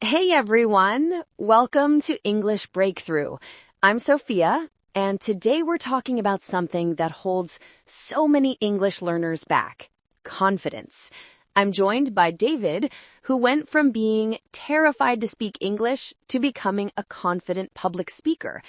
Hey everyone, welcome to English Breakthrough. I'm Sophia, and today we're talking about something that holds so many English learners back: confidence. I'm joined by David, who went from being terrified to speak English to becoming a confident public speaker.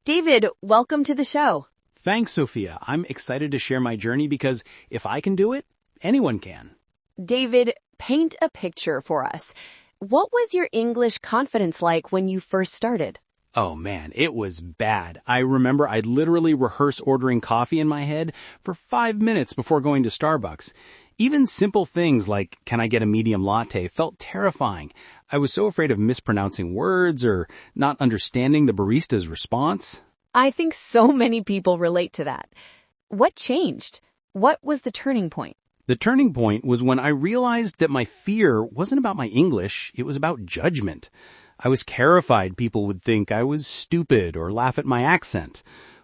David, welcome to the show. Thanks, Sophia. I'm excited to share my journey because if I can do it, anyone can. David, paint a picture for us. What was your English confidence like when you first started? Oh man, it was bad. I remember I'd literally rehearse ordering coffee in my head for 5 minutes before going to Starbucks. Even simple things like, can I get a medium latte, felt terrifying. I was so afraid of mispronouncing words or not understanding the barista's response. I think so many people relate to that. What changed? What was the turning point? The turning point was when I realized that my fear wasn't about my English, it was about judgment. I was terrified people would think I was stupid or laugh at my accent.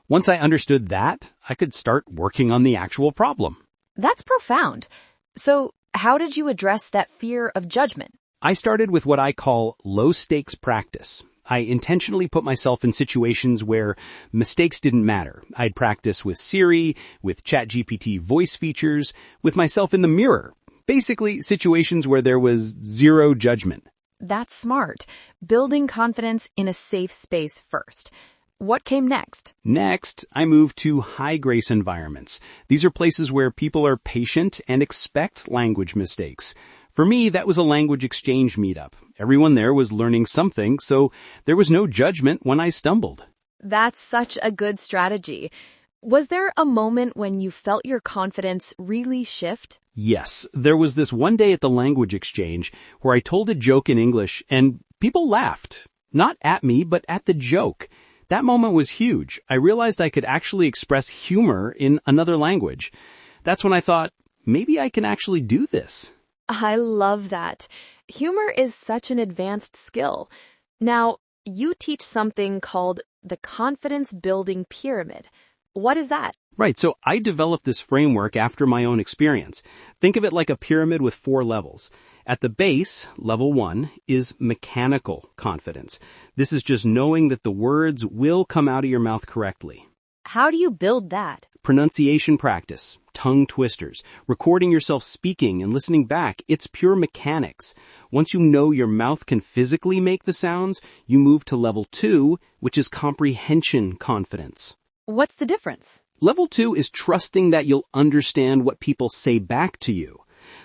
Once I understood that, I could start working on the actual problem. That's profound. So, how did you address that fear of judgment? I started with what I call low-stakes practice. I intentionally put myself in situations where mistakes didn't matter. I'd practice with Siri, with ChatGPT voice features, with myself in the mirror. Basically, situations where there was zero judgment. That's smart. Building confidence in a safe space first. What came next? Next, I moved to high-grace environments. These are places where people are patient and expect language mistakes. For me, that was a language exchange meetup. Everyone there was learning something, so there was no judgment when I stumbled. That's such a good strategy. Was there a moment when you felt your confidence really shift? Yes, there was this one day at the language exchange where I told a joke in English and people laughed. Not at me, but at the joke. That moment was huge. I realized I could actually express humor in another language. That's when I thought, maybe I can actually do this. I love that. Humor is such an advanced skill. Now, you teach something called the confidence building pyramid. What is that? Right, so I developed this framework after my own experience. Think of it like a pyramid with 4 levels. At the base, level 1, is mechanical confidence. This is just knowing that the words will come out of your mouth correctly. How do you build that? Pronunciation practice, tongue twisters, recording yourself speaking and listening back, it's pure mechanics. Once you know your mouth can physically make the sounds, you move to level 2, which is comprehension confidence. What's the difference? Level 2 is trusting that you'll understand what people say back to you.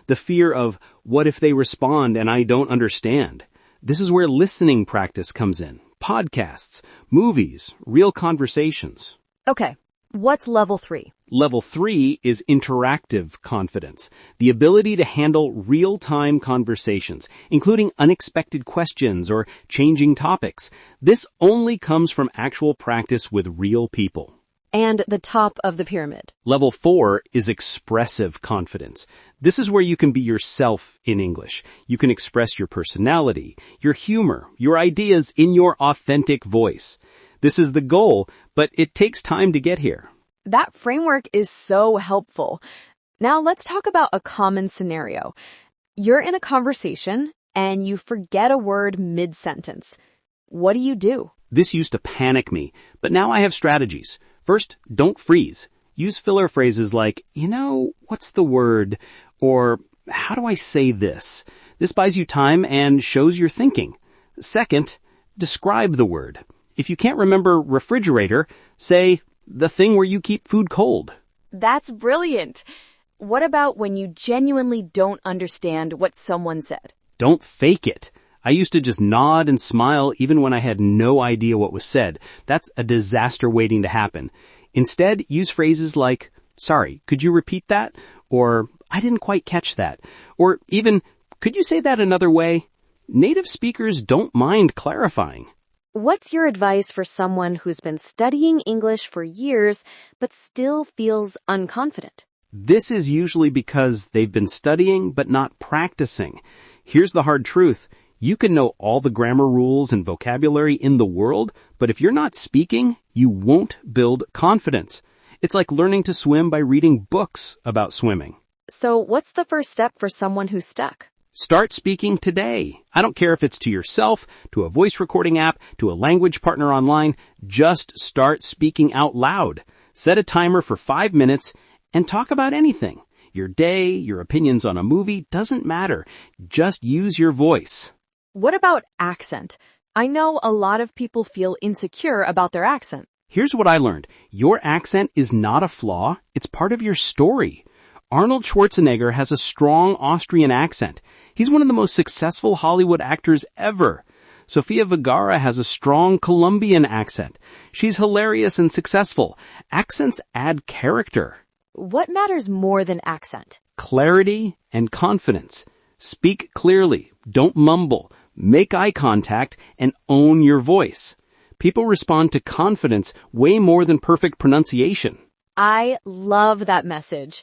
The fear of, what if they respond and I don't understand? This is where listening practice comes in. Podcasts, movies, real conversations. Okay, what's level 3? Level 3 is interactive confidence, the ability to handle real-time conversations, including unexpected questions or changing topics. This only comes from actual practice with real people. And the top of the pyramid? Level 4 is expressive confidence. This is where you can be yourself in English. You can express your personality, your humor, your ideas in your authentic voice. This is the goal, but it takes time to get here. That framework is so helpful. Now let's talk about a common scenario. You're in a conversation and you forget a word mid-sentence. What do you do? This used to panic me, but now I have strategies. First, don't freeze. Use filler phrases like, what's the word? Or, how do I say this? This buys you time and shows your thinking. Second, describe the word. If you can't remember refrigerator, say the thing where you keep food cold. That's brilliant. What about when you genuinely don't understand what someone said? Don't fake it. I used to just nod and smile even when I had no idea what was said. That's a disaster waiting to happen. Instead, use phrases like, sorry, could you repeat that? Or, I didn't quite catch that. Or even, could you say that another way? Native speakers don't mind clarifying. What's your advice for someone who's been studying English for years but still feels unconfident? This is usually because they've been studying but not practicing. Here's the hard truth. You can know all the grammar rules and vocabulary in the world, but if you're not speaking, you won't build confidence. It's like learning to swim by reading books about swimming. So what's the first step for someone who's stuck? Start speaking today. I don't care if it's to yourself, to a voice recording app, to a language partner online. Just start speaking out loud. Set a timer for 5 minutes and talk about anything. Your day, your opinions on a movie, doesn't matter. Just use your voice. What about accent? I know a lot of people feel insecure about their accent. Here's what I learned. Your accent is not a flaw. It's part of your story. Arnold Schwarzenegger has a strong Austrian accent. He's one of the most successful Hollywood actors ever. Sofia Vergara has a strong Colombian accent. She's hilarious and successful. Accents add character. What matters more than accent? Clarity and confidence. Speak clearly. Don't mumble. Make eye contact and own your voice. People respond to confidence way more than perfect pronunciation. I love that message.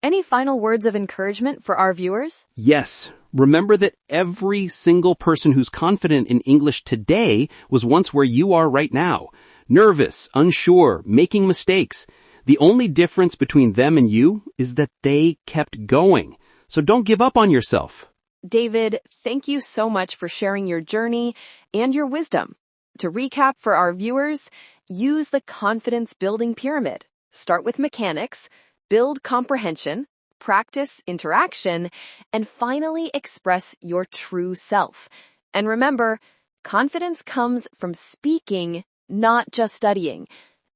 Any final words of encouragement for our viewers? Yes. Remember that every single person who's confident in English today was once where you are right now. Nervous, unsure, making mistakes. The only difference between them and you is that they kept going. So don't give up on yourself. David, thank you so much for sharing your journey and your wisdom. To recap for our viewers, use the confidence building pyramid. Start with mechanics, build comprehension, practice interaction, and finally express your true self. And remember, confidence comes from speaking, not just studying.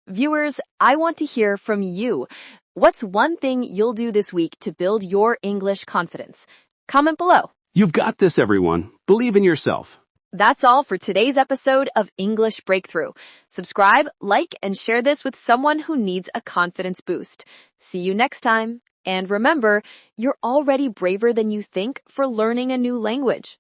Viewers, I want to hear from you. What's one thing you'll do this week to build your English confidence? Comment below. You've got this, everyone. Believe in yourself. That's all for today's episode of English Breakthrough. Subscribe, like, and share this with someone who needs a confidence boost. See you next time. And remember, you're already braver than you think for learning a new language.